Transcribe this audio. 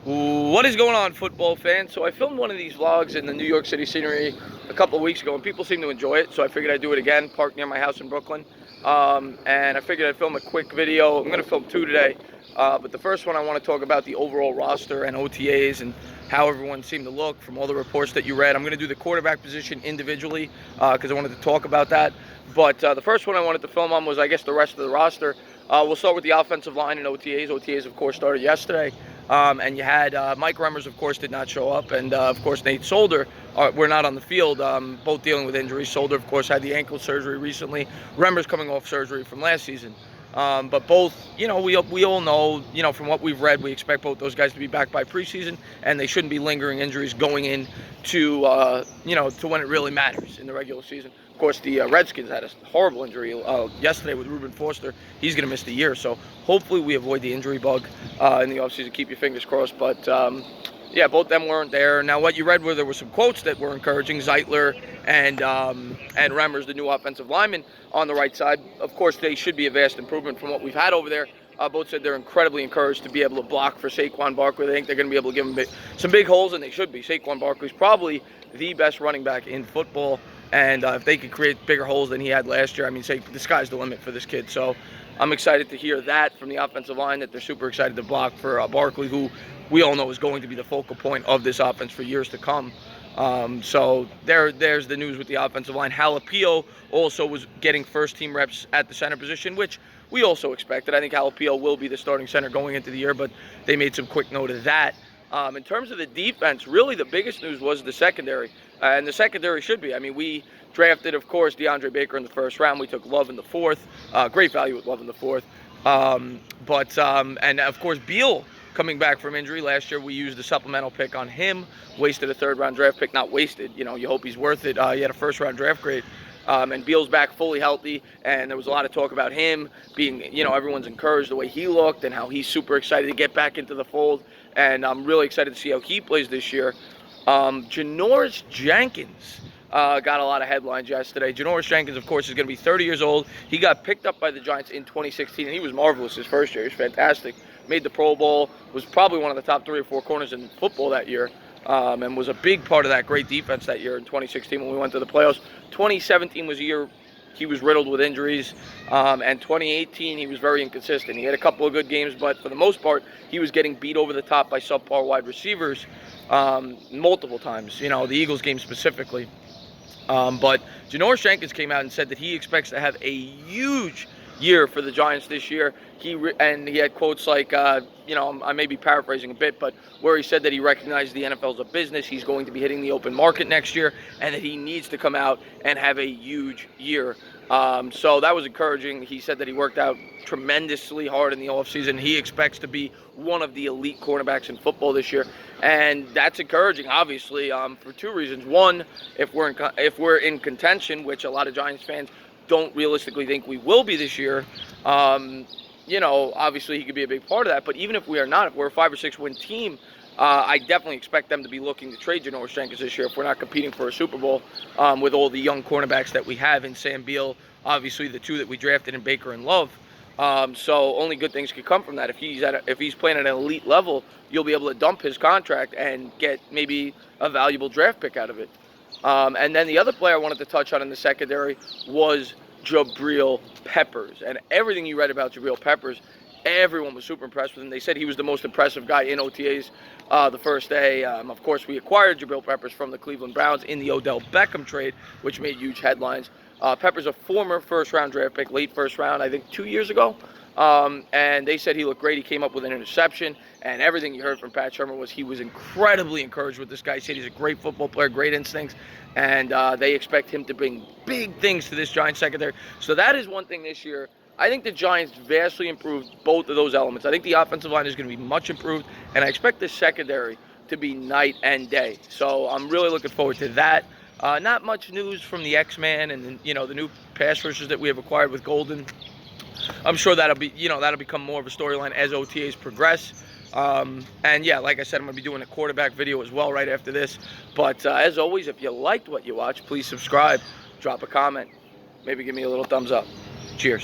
What is going on, football fans? So I filmed one of these vlogs in the New York City scenery a couple of weeks ago, and people seem to enjoy it, so I figured I'd do it again, parked near my house in Brooklyn. And I figured I'd film a quick video. I'm going to film two today, but the first one I want to talk about the overall roster and OTAs and how everyone seemed to look from all the reports that you read. I'm going to do the quarterback position individually because I wanted to talk about that. But the first one I wanted to film on was, I guess, the rest of the roster. We'll start with the offensive line and OTAs. OTAs, of course, started yesterday. And you had Mike Remmers, of course, did not show up. And, of course, Nate Solder were not on the field, both dealing with injuries. Solder, of course, had the ankle surgery recently. Remmers coming off surgery from last season. But both, we all know, from what we've read, we expect both those guys to be back by preseason, and they shouldn't be lingering injuries going in to when it really matters in the regular season. Of course, the Redskins had a horrible injury yesterday with Reuben Foster. He's going to miss the year, so hopefully we avoid the injury bug in the offseason. Keep your fingers crossed, but yeah, both them weren't there. Now, what you read there were some quotes that were encouraging. Zeitler and Remmers, the new offensive lineman on the right side. Of course, they should be a vast improvement from what we've had over there. Both said they're incredibly encouraged to be able to block for Saquon Barkley. They think they're going to be able to give him some big holes, and they should be. Saquon Barkley's probably the best running back in football, and if they could create bigger holes than he had last year, I mean, the sky's the limit for this kid. So I'm excited to hear that from the offensive line, that they're super excited to block for Barkley, who we all know is going to be the focal point of this offense for years to come. So there's the news with the offensive line. Halapio also was getting first-team reps at the center position, which we also expected. I think Halapio will be the starting center going into the year, but they made some quick note of that. In terms of the defense, really the biggest news was the secondary, and the secondary should be. I mean, we drafted, of course, DeAndre Baker in the first round. We took Love in the fourth. Great value with Love in the fourth. And, of course, Beal coming back from injury. Last year we used a supplemental pick on him, wasted a third-round draft pick. Not wasted, you hope he's worth it. He had a first-round draft grade. And Beal's back fully healthy, and there was a lot of talk about him being, everyone's encouraged the way he looked and how he's super excited to get back into the fold. And I'm really excited to see how he plays this year. Janoris Jenkins got a lot of headlines yesterday. Janoris Jenkins, of course, is going to be 30 years old. He got picked up by the Giants in 2016, and he was marvelous his first year. He was fantastic. Made the Pro Bowl, was probably one of the top 3 or 4 corners in football that year, and was a big part of that great defense that year in 2016 when we went to the playoffs. 2017 was a year he was riddled with injuries, and 2018 he was very inconsistent. He had a couple of good games, but for the most part, he was getting beat over the top by subpar wide receivers multiple times, the Eagles game specifically. But Janoris Jenkins came out and said that he expects to have a huge year for the Giants this year. He had quotes like, I may be paraphrasing a bit, but where he said that he recognized the NFL as a business, he's going to be hitting the open market next year, and that he needs to come out and have a huge year. So that was encouraging. He said that he worked out tremendously hard in the offseason. He expects to be one of the elite cornerbacks in football this year, and that's encouraging, obviously, for 2 reasons. One, if we're in contention, which a lot of Giants fans don't realistically think we will be this year, obviously he could be a big part of that. But even if we are not, if we're a 5 or 6 win team, I definitely expect them to be looking to trade Janoris Jenkins this year if we're not competing for a Super Bowl with all the young cornerbacks that we have in Sam Beal, obviously the 2 that we drafted in Baker and Love. So only good things could come from that. If he's playing at an elite level, you'll be able to dump his contract and get maybe a valuable draft pick out of it. And then the other player I wanted to touch on in the secondary was Jabril Peppers. And everything you read about Jabril Peppers, everyone was super impressed with him. They said he was the most impressive guy in OTAs the first day. Of course, we acquired Jabril Peppers from the Cleveland Browns in the Odell Beckham trade, which made huge headlines. Peppers, a former first-round draft pick, late first round, I think 2 years ago. And they said he looked great. He came up with an interception, and everything you heard from Pat Shermer was he was incredibly encouraged with this guy. He said he's a great football player, great instincts, and they expect him to bring big things to this Giants secondary. So that is one thing this year. I think the Giants vastly improved both of those elements. I think the offensive line is going to be much improved, and I expect the secondary to be night and day. So I'm really looking forward to that. Not much news from the X-Man and the new pass rushers that we have acquired with Golden. I'm sure that'll become more of a storyline as OTAs progress. And yeah, like I said, I'm going to be doing a quarterback video as well right after this. But as always, if you liked what you watched, please subscribe, drop a comment, maybe give me a little thumbs up. Cheers.